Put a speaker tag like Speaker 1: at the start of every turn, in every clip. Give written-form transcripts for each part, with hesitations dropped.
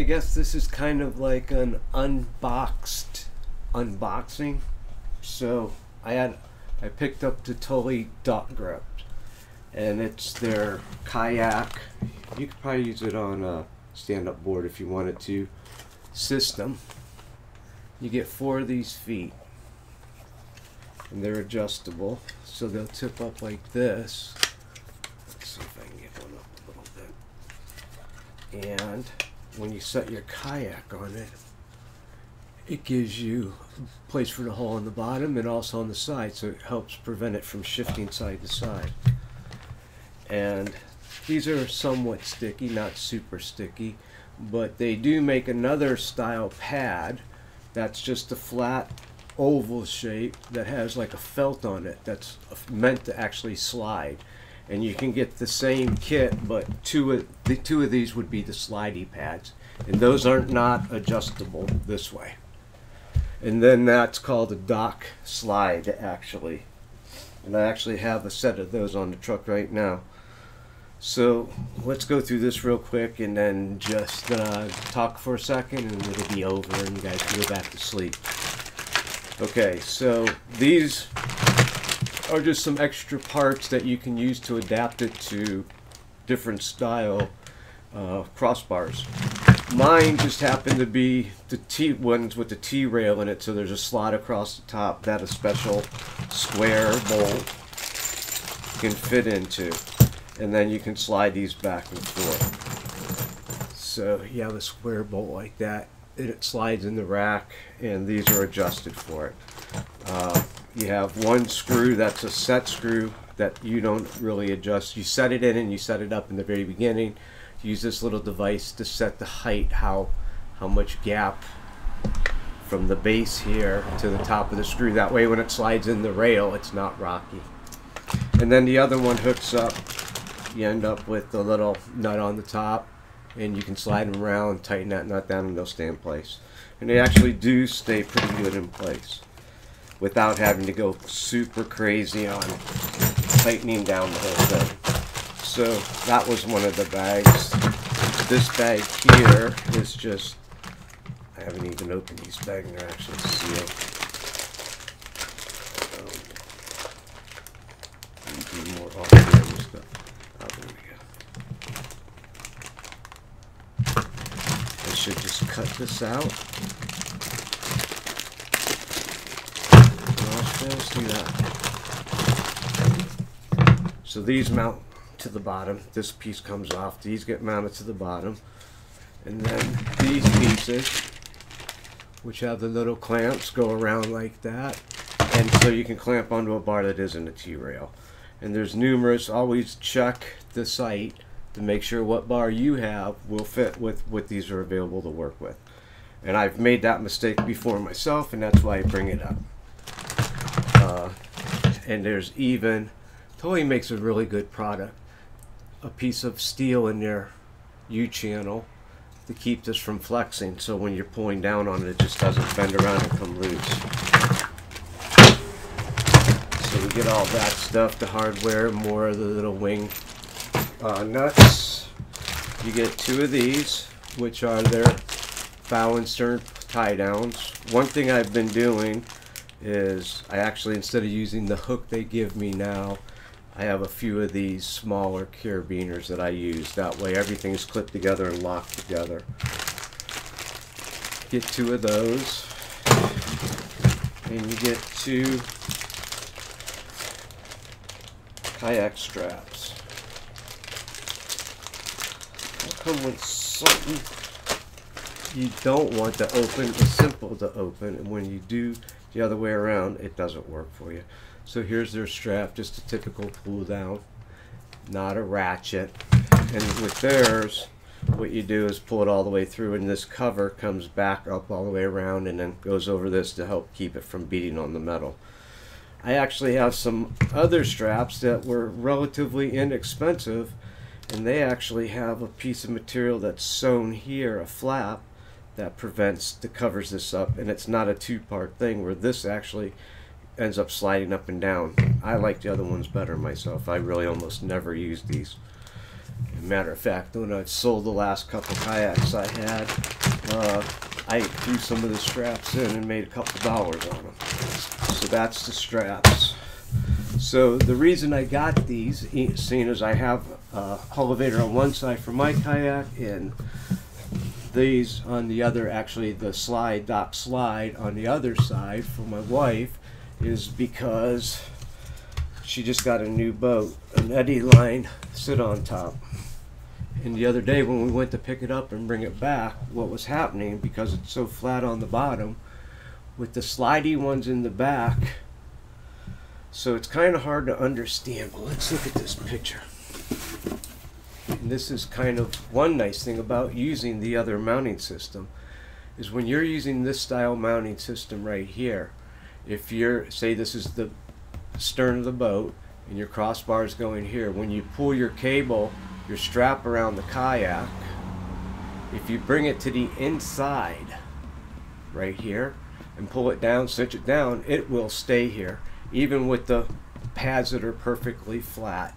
Speaker 1: I guess this is kind of like an unboxing. So I picked up the Thule DockGrip, and it's their kayak. You could probably use it on a stand-up board if you wanted to. System. You get 4 of these feet, and they're adjustable, so they'll tip up like this. Let's see if I can get one up a little bit. And when you set your kayak on it, it gives you a place for the hole on the bottom and also on the side, so it helps prevent it from shifting side to side. And these are somewhat sticky, not super sticky, but they do make another style pad that's just a flat oval shape that has like a felt on it that's meant to actually slide. And you can get the same kit, but two of these would be the slidey pads, and those are not adjustable this way. And then that's called a dock slide, actually. And I actually have a set of those on the truck right now. So let's go through this real quick and then just talk for a second, and it'll be over and you guys can go back to sleep. Okay, so these are just some extra parts that you can use to adapt it to different style crossbars. Mine just happened to be the T ones with the T rail in it, so there's a slot across the top that a special square bolt can fit into, and then you can slide these back and forth. So you have a square bolt like that, and it slides in the rack, and these are adjusted for it. You have one screw that's a set screw that you don't really adjust. You set it in and you set it up in the very beginning. Use this little device to set the height, how much gap from the base here to the top of the screw. That way when it slides in the rail, it's not rocky. And then the other one hooks up. You end up with a little nut on the top, and you can slide them around, tighten that nut down, and they'll stay in place. And they actually do stay pretty good in place without having to go super crazy on tightening down the whole thing. So that was one of the bags. This bag here is just, I haven't even opened these bags, they're actually sealed. Do more off camera stuff. Oh, there we go. I should just cut this out. Let's do that. So these mount to the bottom. This piece comes off. These get mounted to the bottom. And then these pieces, which have the little clamps, go around like that. And so you can clamp onto a bar that isn't a T-rail. And there's numerous. Always check the site to make sure what bar you have will fit with what these are available to work with. And I've made that mistake before myself, and that's why I bring it up. And there's even, Thule makes a really good product, a piece of steel in their U-channel to keep this from flexing, so when you're pulling down on it, it just doesn't bend around and come loose. So we get all that stuff, the hardware, more of the little wing nuts. You get 2 of these, which are their bow and stern tie downs. One thing I've been doing is I actually, instead of using the hook they give me now, I have a few of these smaller carabiners that I use. That way everything is clipped together and locked together. Get 2 of those, and you get 2 kayak straps. They'll come with something you don't want to open. It's simple to open, and when you do the other way around, it doesn't work for you. So here's their strap, just a typical pull down, not a ratchet. And with theirs, what you do is pull it all the way through, and this cover comes back up all the way around and then goes over this to help keep it from beating on the metal. I actually have some other straps that were relatively inexpensive, and they actually have a piece of material that's sewn here, a flap, that covers this up, and it's not a 2-part thing where this actually ends up sliding up and down. I like the other ones better myself. I really almost never use these. Matter of fact, when I sold the last couple kayaks I had, I threw some of the straps in and made a couple dollars on them. So that's the straps. So the reason I got these, seeing as I have a elevator on one side for my kayak and these on the other, actually the dock slide on the other side for my wife, is because she just got a new boat, an eddy line sit on top. And the other day when we went to pick it up and bring it back, what was happening, because it's so flat on the bottom, with the slidey ones in the back, so it's kind of hard to understand. But let's look at this picture. And this is kind of one nice thing about using the other mounting system, is when you're using this style mounting system right here, if you're, say this is the stern of the boat and your crossbar is going here, when you pull your cable, your strap around the kayak, if you bring it to the inside right here and pull it down, cinch it down, it will stay here even with the pads that are perfectly flat.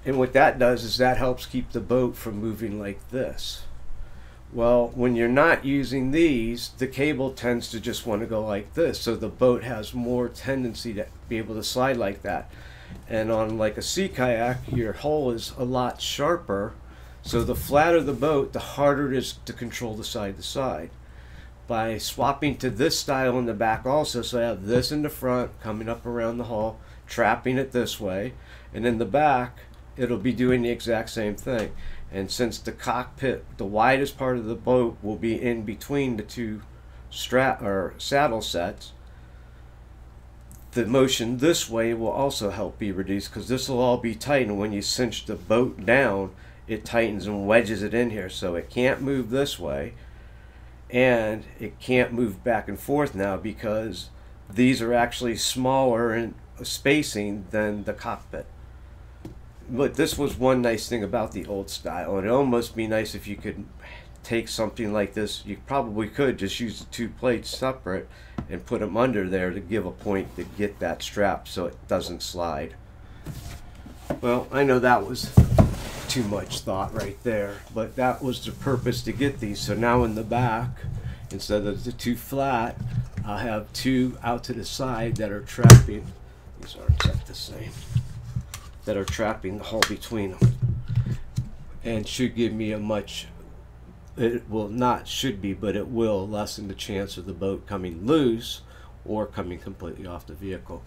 Speaker 1: And what that does is that helps keep the boat from moving like this. Well, when you're not using these, the cable tends to just want to go like this, so the boat has more tendency to be able to slide like that. And on like a sea kayak, your hull is a lot sharper, so the flatter the boat, the harder it is to control the side to side. By swapping to this style in the back also, so I have this in the front coming up around the hull, trapping it this way, and in the back it'll be doing the exact same thing. And since the cockpit, the widest part of the boat, will be in between the two saddle sets, the motion this way will also help be reduced, because this will all be tight, and when you cinch the boat down, it tightens and wedges it in here, so it can't move this way and it can't move back and forth now, because these are actually smaller in spacing than the cockpit. But this was one nice thing about the old style, and it'd almost be nice if you could take something like this. You probably could just use the two plates separate and put them under there to give a point to get that strap so it doesn't slide. Well, I know that was too much thought right there, but that was the purpose to get these. So now in the back, instead of the two flat, I'll have two out to the side that are trapping. These aren't set the same. That are trapping the hull between them, and should give me a much, it will not should be, but it will lessen the chance of the boat coming loose or coming completely off the vehicle.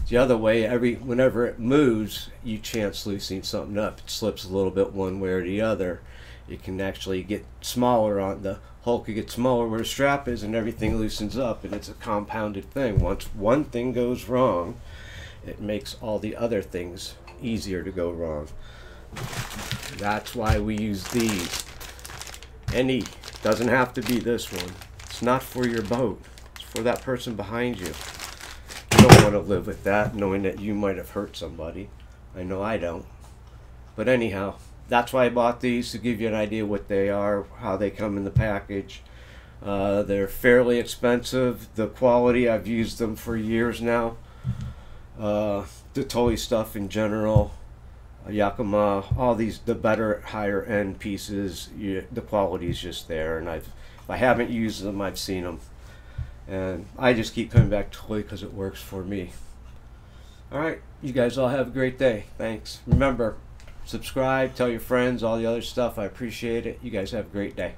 Speaker 1: The other way, whenever it moves, you chance loosening something up. It slips a little bit one way or the other. It can actually get smaller, on the hull could get smaller where the strap is, and everything loosens up, and it's a compounded thing. Once one thing goes wrong, it makes all the other things easier to go wrong. That's why we use these. Doesn't have to be this one. It's not for your boat. It's for that person behind you. You don't want to live with that, knowing that you might have hurt somebody. I know I don't. But anyhow, that's why I bought these, to give you an idea what they are, how they come in the package. They're fairly expensive. The quality, I've used them for years now. The Thule stuff in general, Yakima, all these, the better higher end pieces, the quality is just there, and if I haven't used them, I've seen them, and I just keep coming back to Thule because it works for me. Alright, you guys all have a great day. Thanks. Remember, subscribe, tell your friends, all the other stuff. I appreciate it. You guys have a great day.